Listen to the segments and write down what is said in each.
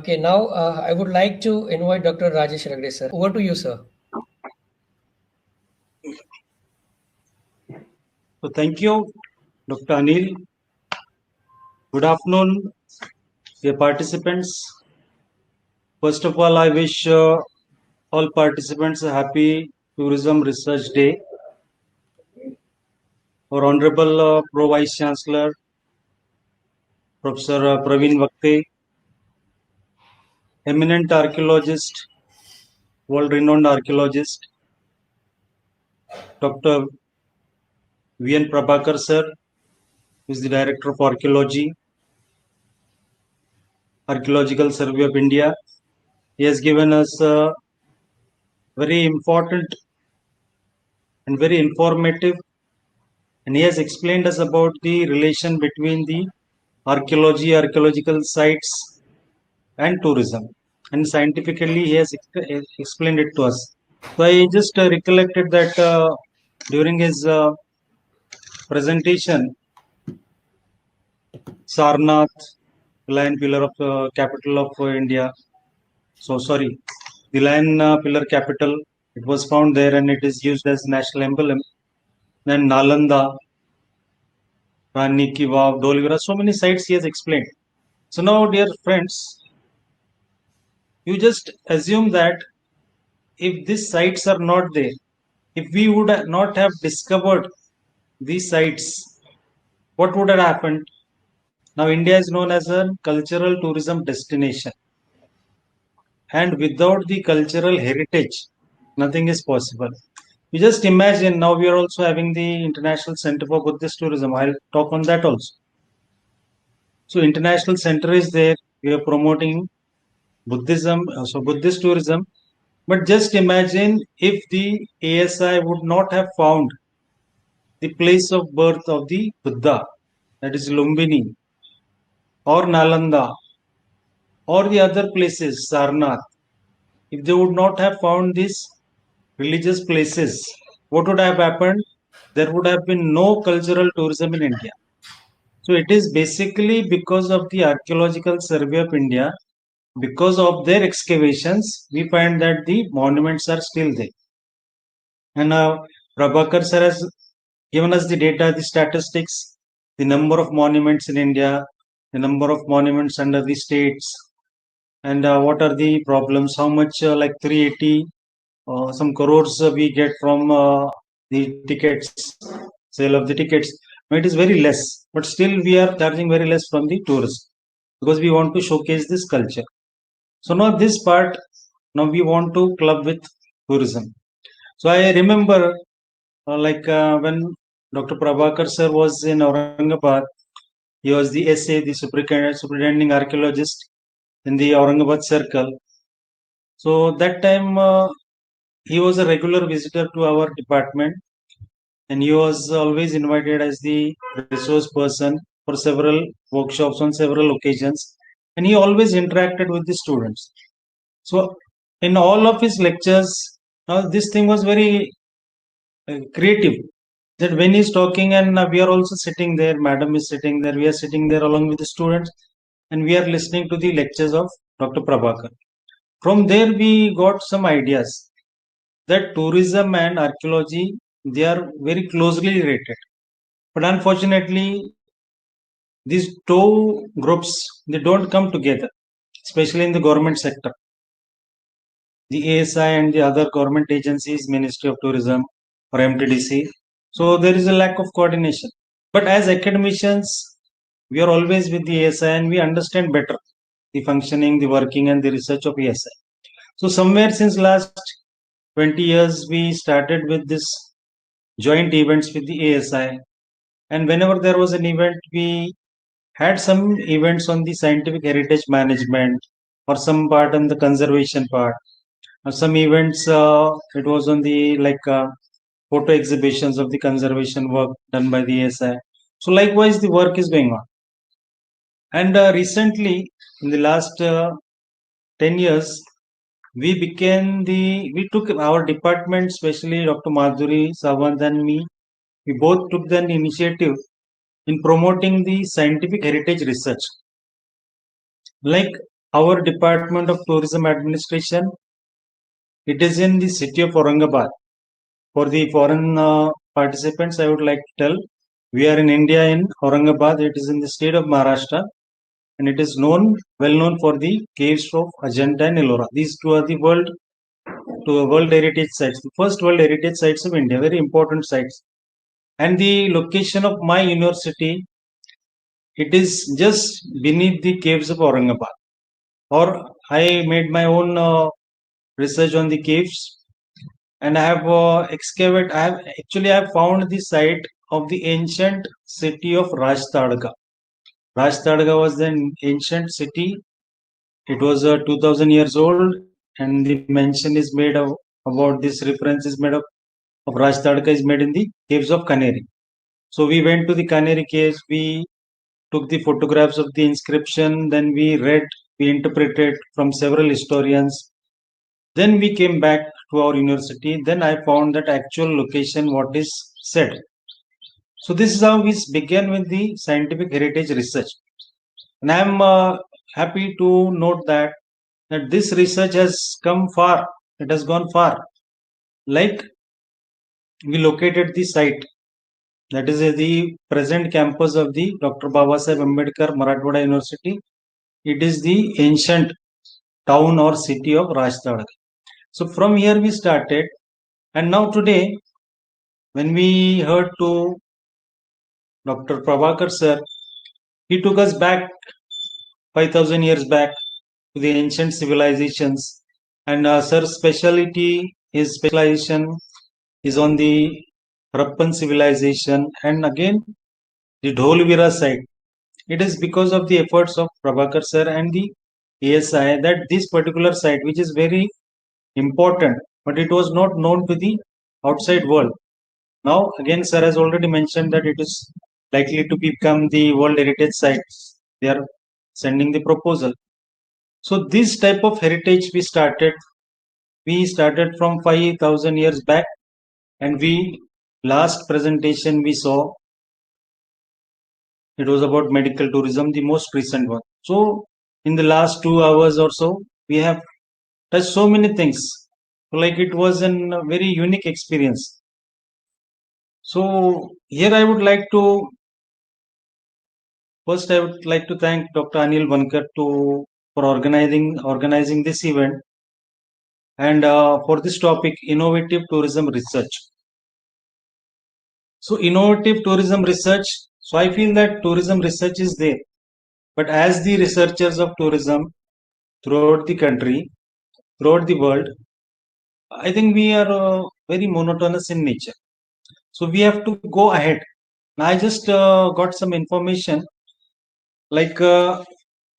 Okay, now I would like to invite Dr. Rajesh Ragde, sir. Over to you, sir. So thank you, Dr. Anil. Good afternoon, dear participants. First of all, I wish all participants a happy Tourism Research Day. Our Honorable Pro Vice Chancellor, Professor Praveen Vakte, eminent archaeologist, world-renowned archaeologist, Dr. V.N. Prabhakar sir, who is the Director of Archeology, Archeological Survey of India. He has given us a very important and very informative, and he has explained us about the relation between the archaeology, archaeological sites, and tourism. And scientifically, he has explained it to us. So I just recollected that during his presentation, Sarnath, Lion Pillar of capital of India. So sorry, the Lion Pillar capital. It was found there, and it is used as national emblem. Then Nalanda, Rani Ki Vav, Dolvira, so many sites he has explained. So now, dear friends, you just assume that if these sites are not there, if we would not have discovered these sites, what would have happened? Now, India is known as a cultural tourism destination. And without the cultural heritage, nothing is possible. You just imagine, now we are also having the International Center for Buddhist Tourism. I'll talk on that also. So International Center is there. We are promoting Buddhism, so Buddhist tourism. But just imagine if the ASI would not have found the place of birth of the Buddha, that is Lumbini, or Nalanda, or the other places, Sarnath. If they would not have found these religious places, what would have happened? There would have been no cultural tourism in India. So it is basically because of the Archaeological Survey of India, because of their excavations, we find that the monuments are still there. And Prabhakar sir has given us the data, the statistics, the number of monuments in India, the number of monuments under the states, and what are the problems, how much like 380 some crores we get from the tickets, sale of the tickets. It is very less, but still we are charging very less from the tourists because we want to showcase this culture. So now this part, now we want to club with tourism. So I remember when Dr. Prabhakar sir was in Aurangabad, he was the SA, the superintending archaeologist in the Aurangabad circle. So that time he was a regular visitor to our department, and he was always invited as the resource person for several workshops on several occasions, and he always interacted with the students. So in all of his lectures, this thing was very creative, that when he's talking and we are also sitting there, madam is sitting there, we are sitting there along with the students, and we are listening to the lectures of Dr. Prabhakar. From there we got some ideas that tourism and archaeology, they are very closely related. But unfortunately, these two groups, they don't come together, especially in the government sector. The ASI and the other government agencies, Ministry of Tourism or MTDC. So there is a lack of coordination. But as academicians, we are always with the ASI and we understand better the functioning, the working and the research of ASI. So somewhere since last 20 years, we started with this joint events with the ASI. And whenever there was an event, we had some events on the scientific heritage management or some part on the conservation part. Some events, it was on the photo exhibitions of the conservation work done by the ASI. So likewise, the work is going on. And recently, in the last 10 years, we took our department, especially Dr. Madhuri Sawant and me, we both took the initiative in promoting the scientific heritage research. Like our Department of Tourism Administration, it is in the city of Aurangabad. For the foreign participants, I would like to tell, we are in India in Aurangabad. It is in the state of Maharashtra, and it is well known for the caves of Ajanta and Ellora. These two are the World Heritage Sites, the first World Heritage Sites of India, very important sites. And the location of my university, it is just beneath the caves of Aurangabad. Or I made my own research on the caves, and I have I have found the site of the ancient city of Rajtadga. Rajtadga was an ancient city. It was 2000 years old, and the mention is made of about this reference is made of Rajtadga is made in the caves of Kaneri. So we went to the Kaneri caves. We took the photographs of the inscription. Then we read, we interpreted from several historians. Then we came back to our university. Then I found that actual location what is said. So this is how we began with the scientific heritage research. And I am happy to note that this research has come far. It has gone far. Like we located the site, that is the present campus of the Dr. Babasaheb Ambedkar Marathwada University. It is the ancient town or city of Rajtadga. So from here we started, and now today, when we heard to Dr. Prabhakar sir, he took us back 5,000 years back to the ancient civilizations, and sir's his specialization is on the Harappan civilization, and again the Dholvira site. It is because of the efforts of Prabhakar sir and the ASI that this particular site, which is very important, but it was not known to the outside world. Now, again, sir has already mentioned that it is likely to become the World Heritage Site. They are sending the proposal. So this type of heritage we started from 5,000 years back, and last presentation we saw, it was about medical tourism, the most recent one. So in the last 2 hours or so, we have touched so many things. Like it was a very unique experience. So here I would like to thank Dr. Anil Bankar for organizing this event, and for this topic, innovative tourism research. So innovative tourism research. So I feel that tourism research is there, but as the researchers of tourism throughout the country, throughout the world, I think we are very monotonous in nature. So we have to go ahead. Now I just got some information, like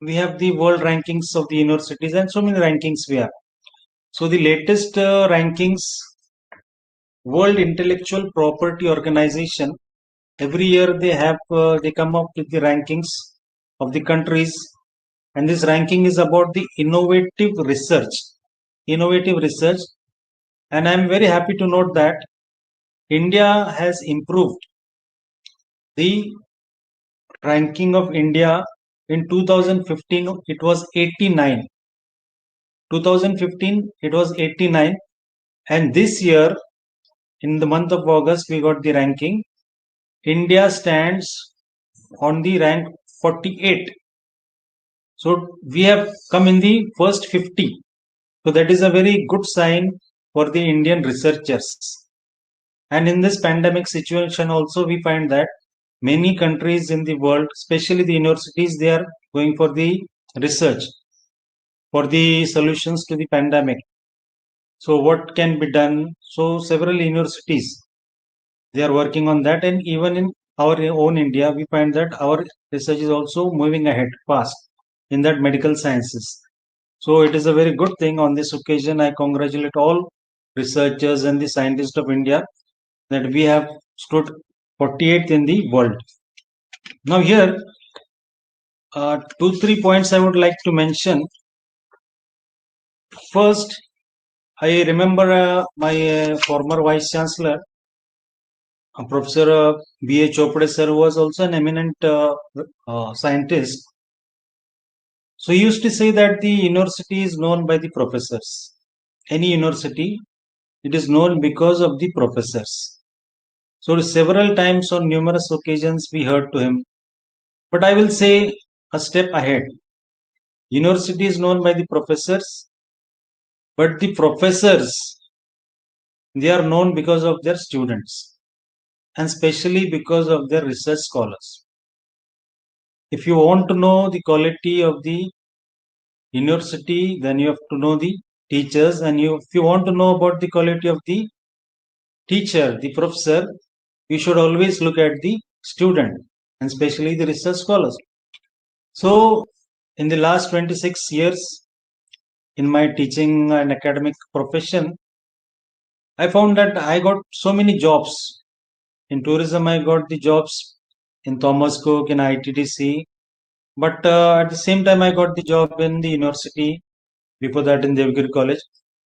we have the world rankings of the universities and so many rankings we have. So the latest rankings, World Intellectual Property Organization, every year they come up with the rankings of the countries, and this ranking is about the innovative research. And I'm very happy to note that India has improved. The ranking of India in 2015, it was 89. 2015, it was 89. And this year, in the month of August, we got the ranking. India stands on the rank 48. So we have come in the first 50. So that is a very good sign for the Indian researchers. And in this pandemic situation also, we find that many countries in the world, especially the universities, they are going for the research for the solutions to the pandemic. So what can be done? So several universities, they are working on that, and even in our own India, we find that our research is also moving ahead fast in that medical sciences. So it is a very good thing. On this occasion, I congratulate all researchers and the scientists of India that we have stood 48th in the world. Now here, 2-3 points I would like to mention. First, I remember my former Vice Chancellor, Professor B.A. Chopade sir, who was also an eminent scientist. So he used to say that the university is known by the professors. Any university, it is known because of the professors. So several times on numerous occasions we heard to him. But I will say a step ahead. University is known by the professors, but the professors, they are known because of their students and especially because of their research scholars. If you want to know the quality of the university, then you have to know the teachers, and if you want to know about the quality of the teacher, the professor, you should always look at the student and especially the research scholars. So in the last 26 years in my teaching and academic profession, I found that I got so many jobs. In tourism, I got the jobs in Thomas Cook, in ITDC, but at the same time, I got the job in the university, before that in Devgiri College.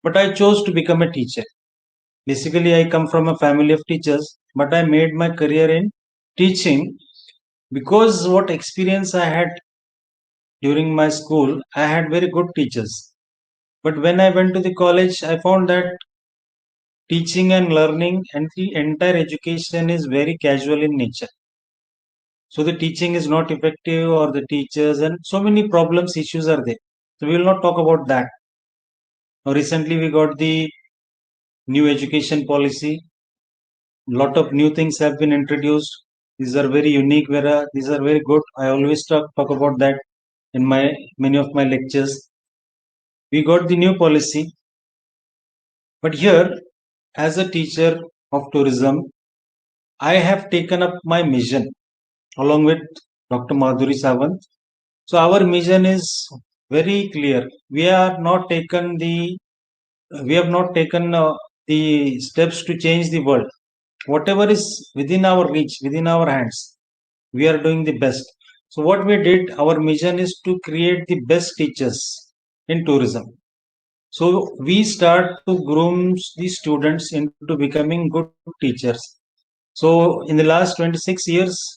But I chose to become a teacher. Basically, I come from a family of teachers, but I made my career in teaching because what experience I had during my school, I had very good teachers. But when I went to the college, I found that teaching and learning and the entire education is very casual in nature. So the teaching is not effective, or the teachers, and so many problems, issues are there. So we will not talk about that. Now, recently, we got the new education policy. Lot of new things have been introduced. These are very unique. These are very good. I always talk about that in my many of my lectures. We got the new policy, but here, as a teacher of tourism, I have taken up my mission along with Dr. Madhuri Sawant. So our mission is very clear. We have not taken the steps to change the world. Whatever is within our reach, within our hands, we are doing the best. So what we did, our mission is to create the best teachers in tourism. So we start to groom the students into becoming good teachers. So in the last 26 years,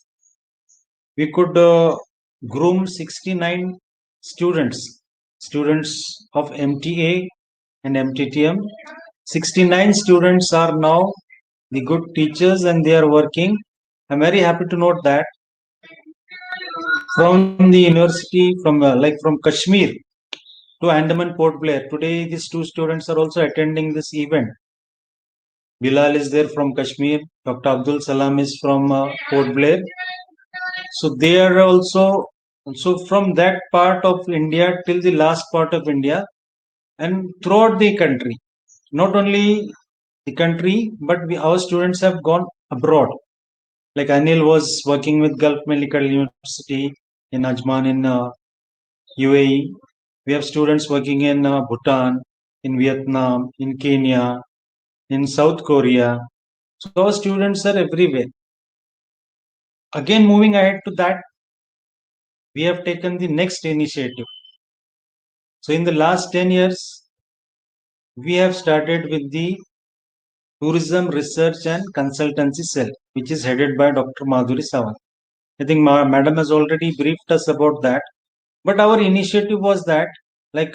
we could groom 69 students of MTA and MTTM. 69 students are now the good teachers and they are working. I'm very happy to note that from the university, from Kashmir to Andaman Port Blair, today these two students are also attending this event. Bilal is there from Kashmir, Dr. Abdul Salam is from Port Blair. So they are also, so from that part of India till the last part of India and throughout the country, not only the country, but our students have gone abroad. Like Anil was working with Gulf Medical University in Ajman in UAE. We have students working in Bhutan, in Vietnam, in Kenya, in South Korea. So our students are everywhere. Again, moving ahead to that, we have taken the next initiative. So in the last 10 years, we have started with the Tourism Research and Consultancy Cell, which is headed by Dr. Madhuri Sawant. I think Madam has already briefed us about that. But our initiative was that, like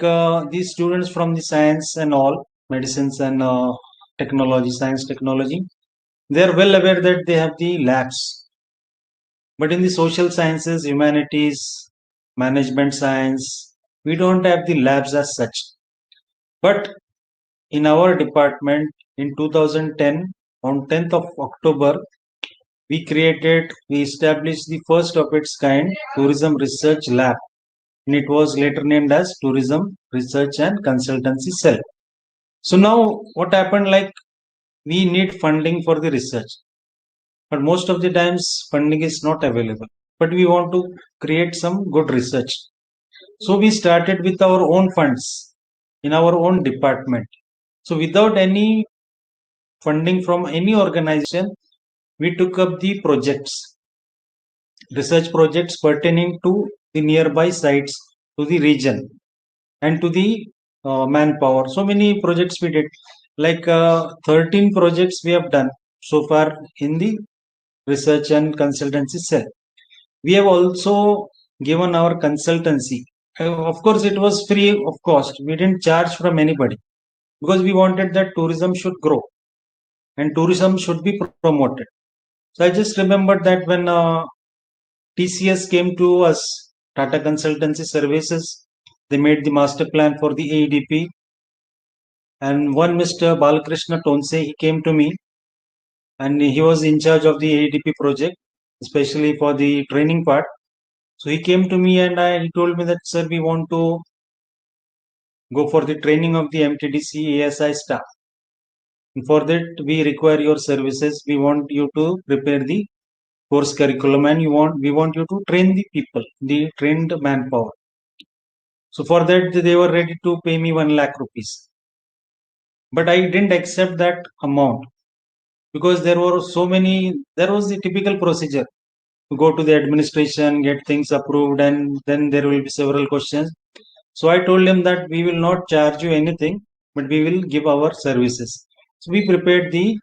these students from the science and all, medicines and technology, science, technology, they are well aware that they have the labs. But in the social sciences, humanities, management science, we don't have the labs as such. But in our department in 2010, on 10th of October, we established the first of its kind tourism research lab, and it was later named as Tourism Research and Consultancy Cell. So now what happened, like we need funding for the research, but most of the times funding is not available, but we want to create some good research. So we started with our own funds in our own department. So without any funding from any organization, we took up the research projects pertaining to the nearby sites, to the region, and to the manpower. So many projects we did, like 13 projects we have done so far in the research and consultancy cell. We have also given our consultancy Of course, it was free of cost. We didn't charge from anybody because we wanted that tourism should grow and tourism should be promoted. So I just remembered that when TCS came to us, Tata Consultancy Services, they made the master plan for the AEDP. And one Mr. Balakrishna Tonse, he came to me and he was in charge of the AEDP project, especially for the training part. So he came to me and he told me that, sir, we want to go for the training of the MTDC ASI staff. And for that, we require your services. We want you to prepare the course curriculum and we want you to train the people, the trained manpower. So for that, they were ready to pay me 1 lakh rupees. But I didn't accept that amount because there was the typical procedure to go to the administration, get things approved, and then there will be several questions. So I told him that we will not charge you anything, but we will give our services. So we prepared the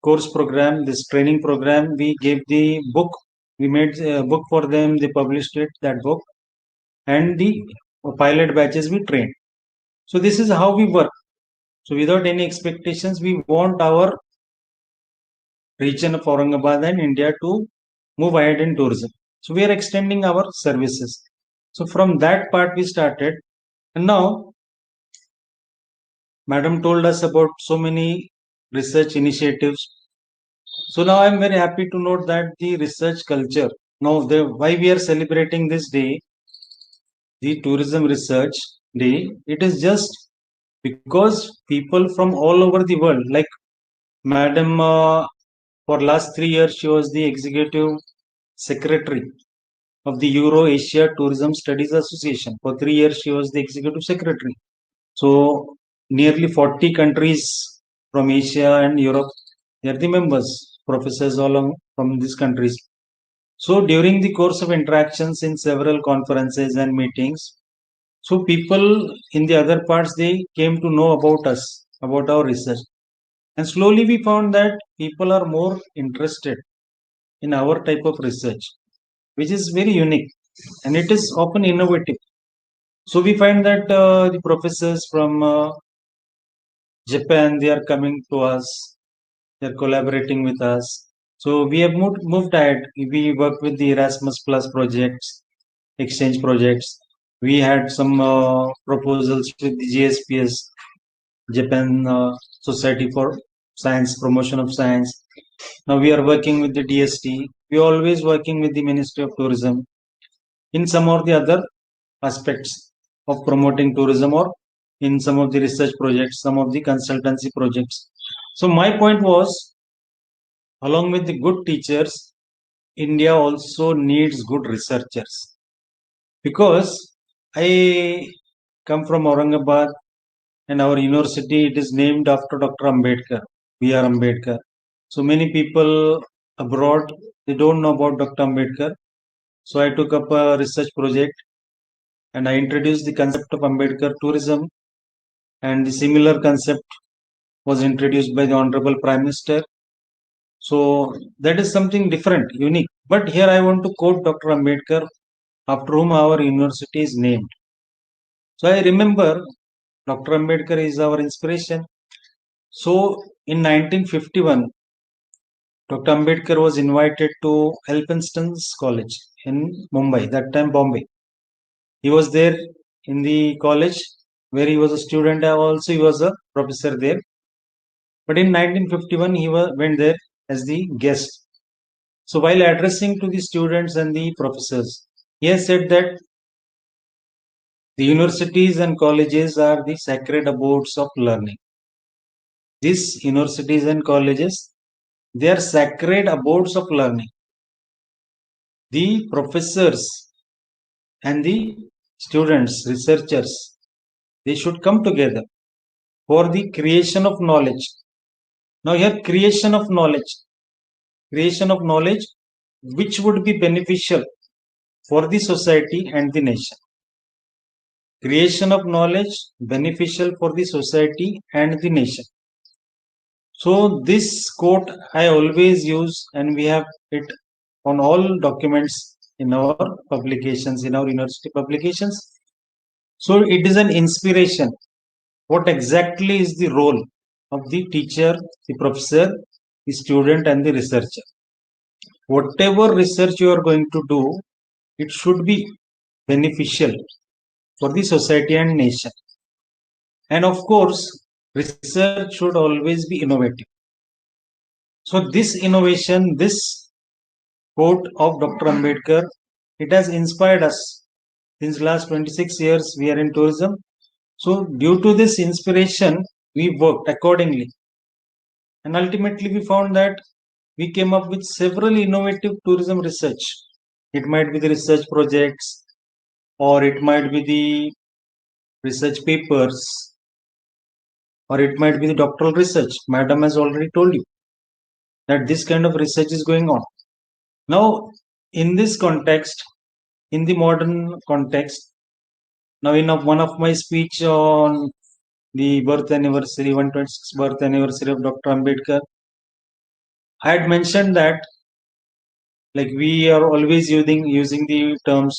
course program, this training program. We gave the book. We made a book for them. They published it, that book, and the pilot batches we trained. So this is how we work. So without any expectations, we want our region of Aurangabad and India to move ahead in tourism. So we are extending our services. So from that part we started, and now Madam told us about so many research initiatives. So now I'm very happy to note that the research culture. Now, why we are celebrating this day, the Tourism Research Day, it is just because people from all over the world, like Madam, for last 3 years, she was the executive secretary of the Euro Asia Tourism Studies Association. For 3 years, she was the executive secretary. So nearly 40 countries from Asia and Europe, they are the members, professors all from these countries. So during the course of interactions in several conferences and meetings, so people in the other parts, they came to know about us, about our research. And slowly we found that people are more interested in our type of research, which is very unique and it is often innovative. So we find that the professors from Japan, they are coming to us, they're collaborating with us. So we have moved ahead. We work with the Erasmus Plus projects, exchange projects. We had some proposals with the GSPS, Japan Society for Science, Promotion of Science. Now we are working with the DST. We are always working with the Ministry of Tourism in some or the other aspects of promoting tourism or in some of the research projects, some of the consultancy projects. So my point was, along with the good teachers, India also needs good researchers because I come from Aurangabad and our university, it is named after Dr. Ambedkar, B.R. Ambedkar. So many people abroad, they don't know about Dr. Ambedkar. So I took up a research project and I introduced the concept of Ambedkar tourism, and the similar concept was introduced by the Honorable Prime Minister. So that is something different, unique. But here I want to quote Dr. Ambedkar, after whom our university is named. So I remember Dr. Ambedkar is our inspiration. So in 1951, Dr. Ambedkar was invited to Elphinstone's College in Mumbai, that time Bombay. He was there in the college where he was a student, also he was a professor there. But in 1951, he went there as the guest. So while addressing to the students and the professors, he has said that the universities and colleges are the sacred abodes of learning. These universities and colleges, they are sacred abodes of learning. The professors and the students, researchers, they should come together for the creation of knowledge. Now here, creation of knowledge which would be beneficial for the society and the nation. Creation of knowledge beneficial for the society and the nation. So this quote I always use, and we have it on all documents in our publications, in our university publications. So it is an inspiration. What exactly is the role of the teacher, the professor, the student, and the researcher? Whatever research you are going to do, it should be beneficial for the society and nation. And of course, research should always be innovative. So this innovation, this quote of Dr. Ambedkar, it has inspired us. Since last 26 years, we are in tourism. So due to this inspiration, we worked accordingly. And ultimately, we found that we came up with several innovative tourism research. It might be the research projects, or it might be the research papers, or it might be the doctoral research. Madam has already told you that this kind of research is going on. Now, in this context, in the modern context, now in one of my speech on the birth anniversary, 126th birth anniversary of Dr. Ambedkar, I had mentioned that like we are always using the terms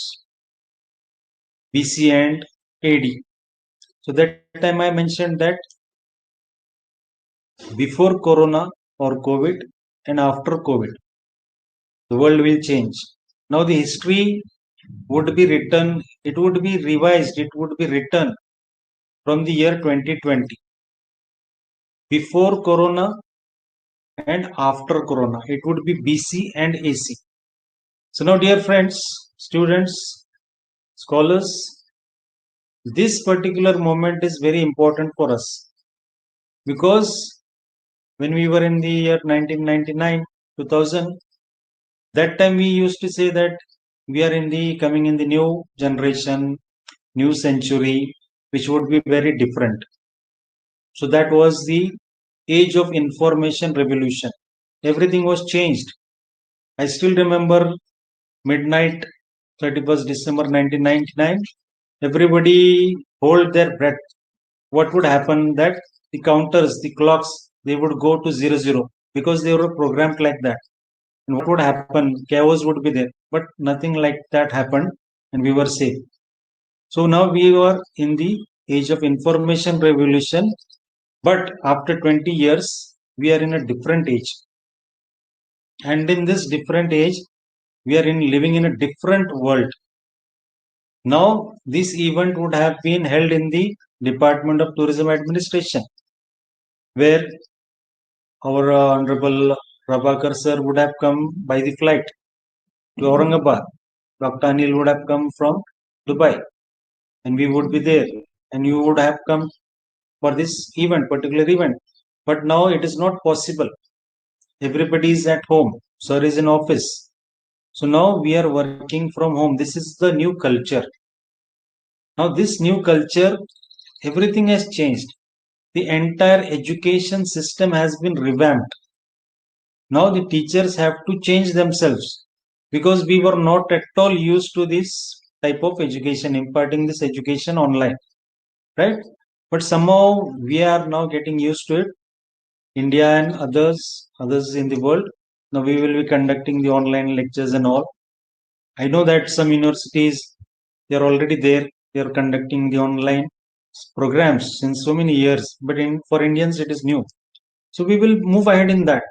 BC and AD. So that time I mentioned that before Corona or COVID and after COVID, the world will change. Now the history would be written, it would be revised, it would be written from the year 2020. Before Corona and after Corona, it would be BC and AC. So now, dear friends, students, scholars, this particular moment is very important for us because when we were in the year 1999, 2000, that time we used to say that we are coming in the new generation, new century, which would be very different. So that was the age of information revolution. Everything was changed. I still remember midnight 31st December 1999. Everybody hold their breath. What would happen that the counters, the clocks, they would go to 00 because they were programmed like that. And what would happen? Chaos would be there. But nothing like that happened and we were safe. So now we are in the age of information revolution. But after 20 years, we are in a different age. And in this different age, we are living in a different world. Now, this event would have been held in the Department of Tourism Administration, where our Honorable Prabhakar sir would have come by the flight to Aurangabad. Dr. Anil would have come from Dubai, and we would be there, and you would have come for this event, particular event. But now it is not possible. Everybody is at home. Sir is in office. So now we are working from home. This is the new culture. Now this new culture, everything has changed. The entire education system has been revamped. Now the teachers have to change themselves because we were not at all used to this type of education, imparting this education online, right? But somehow we are now getting used to it. India and others in the world. Now we will be conducting the online lectures and all. I know that some universities, they are already there. They are conducting the online programs since so many years. But for Indians, it is new. So we will move ahead in that.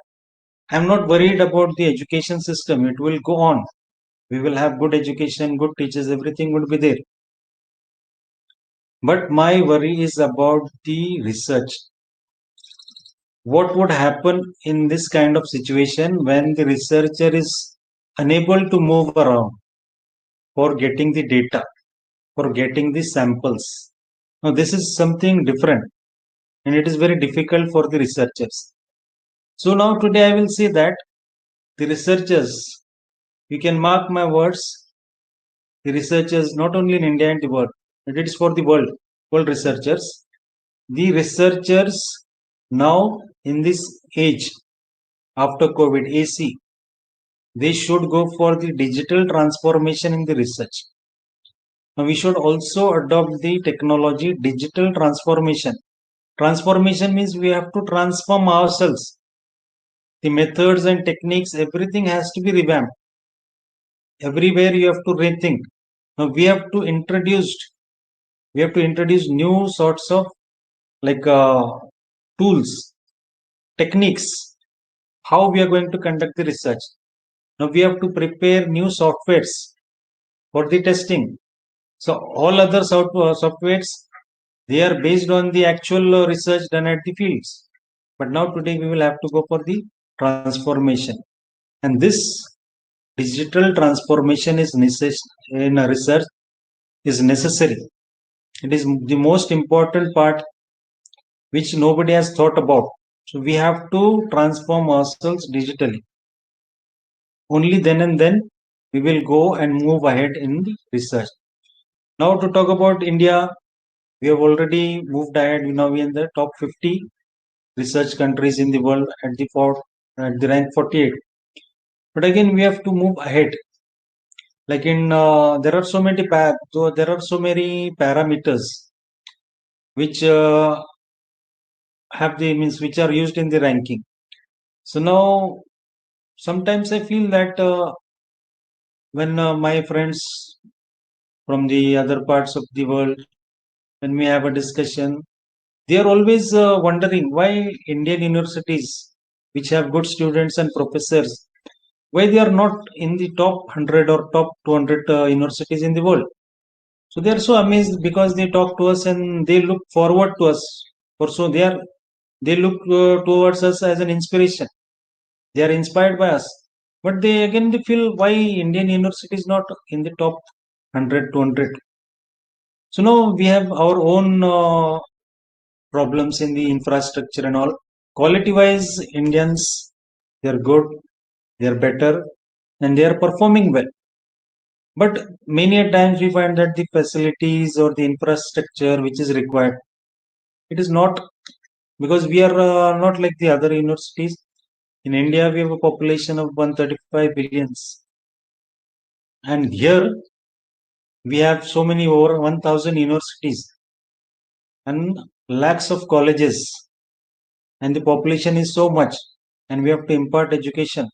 I'm not worried about the education system. It will go on. We will have good education, good teachers, everything will be there. But my worry is about the research. What would happen in this kind of situation when the researcher is unable to move around for getting the data, for getting the samples? Now, this is something different and it is very difficult for the researchers. So, now today I will say that the researchers, you can mark my words, the researchers not only in India and the world, but it is for the world researchers. The researchers now in this age after COVID AC, they should go for the digital transformation in the research. Now we should also adopt the technology digital transformation. Transformation means we have to transform ourselves. The methods and techniques, everything has to be revamped. Everywhere you have to rethink. Now we have to introduce We have to introduce new sorts of like tools, techniques, how we are going to conduct the research. Now we have to prepare new softwares for the testing. So all other softwares, they are based on the actual research done at the fields. But now today we will have to go for the transformation. And this digital transformation is in research is necessary. It is the most important part which nobody has thought about. So we have to transform ourselves digitally. Only then and then we will go and move ahead in the research. Now to talk about India, we have already moved ahead. Now we are in the top 50 research countries in the world at the rank 48. But again, we have to move ahead. Like there are so many parameters which have the means which are used in the ranking. So now sometimes I feel that when my friends from the other parts of the world, when we have a discussion, they are always wondering why Indian universities, which have good students and professors, why they are not in the top 100 or top 200 universities in the world. So they are so amazed because they talk to us and they look forward to us. Or so they look towards us as an inspiration. They are inspired by us. But they feel why Indian university is not in the top 100, 200. So now we have our own problems in the infrastructure and all. Quality wise, Indians, they are good, they are better, and they are performing well. But many a times we find that the facilities or the infrastructure which is required, it is not, because we are not like the other universities. In India, we have a population of 135 billions. And here we have so many over 1000 universities and lakhs of colleges. And the population is so much. And we have to impart education.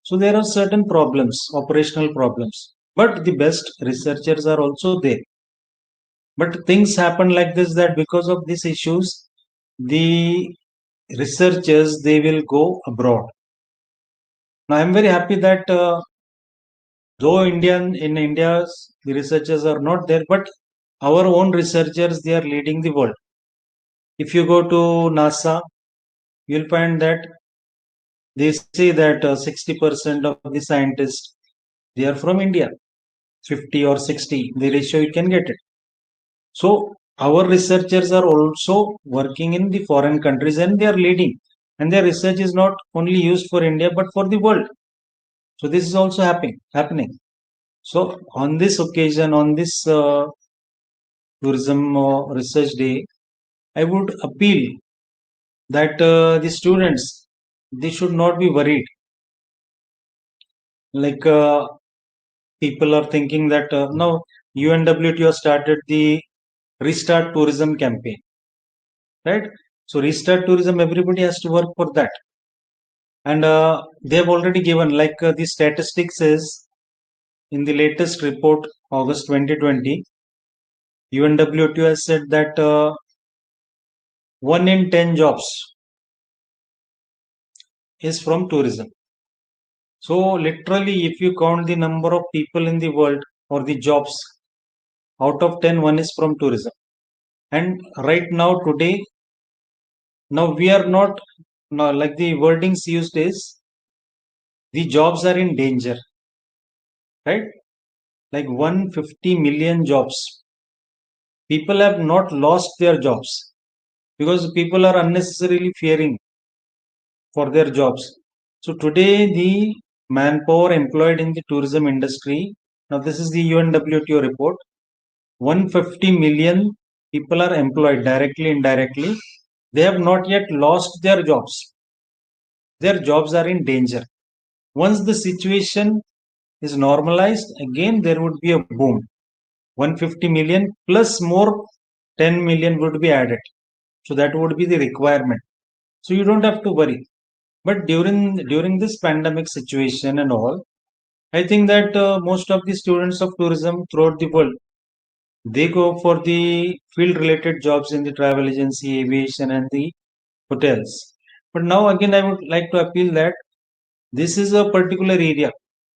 So there are certain problems, operational problems. But the best researchers are also there. But things happen like this, that because of these issues, the researchers, they will go abroad. Now I'm very happy that though in India the researchers are not there, but our own researchers, they are leading the world. If you go to NASA, you'll find that they say that 60% of the scientists, they are from India. 50 or 60, the ratio you can get it. So our researchers are also working in the foreign countries and they are leading. And their research is not only used for India but for the world. So this is also happening. So on this occasion, on this tourism research day, I would appeal that the students, they should not be worried. Like people are thinking that now UNWTO started the Restart Tourism campaign, right? So Restart Tourism, everybody has to work for that. And they have already given, like the statistics is in the latest report, August 2020, UNWTO has said that 1 in 10 jobs is from tourism. So literally, if you count the number of people in the world or the jobs, out of 10, one is from tourism. And right now, today, now we are not, now like the wordings used is, the jobs are in danger, right? Like 150 million jobs. People have not lost their jobs because people are unnecessarily fearing for their jobs. So today, the manpower employed in the tourism industry, now this is the UNWTO report, 150 million people are employed directly, indirectly. They have not yet lost their jobs. Their jobs are in danger. Once the situation is normalized, again there would be a boom. 150 million plus more 10 million would be added. So that would be the requirement. So you don't have to worry. But during this pandemic situation and all, I think that most of the students of tourism throughout the world, they go for the field related jobs in the travel agency, aviation, and the hotels. But now again, I would like to appeal that this is a particular area.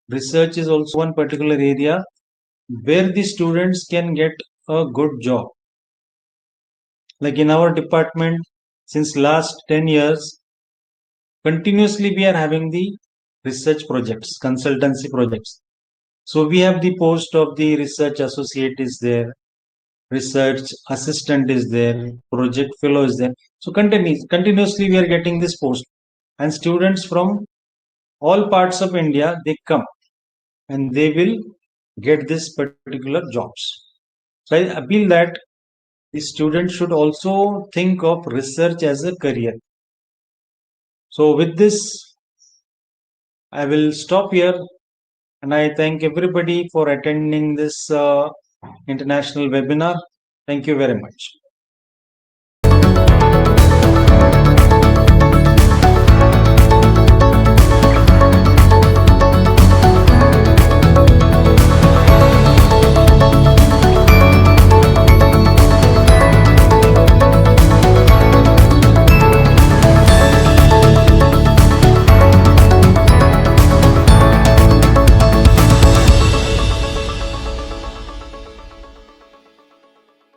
Research is also one particular area where the students can get a good job. Like in our department, since last 10 years, continuously we are having the research projects, consultancy projects. So we have the post of the research associate is there, research assistant is there, project fellow is there. So continuously we are getting this post, and students from all parts of India, they come and they will get this particular jobs. So I appeal that the students should also think of research as a career. So with this, I will stop here, and I thank everybody for attending this international webinar. Thank you very much.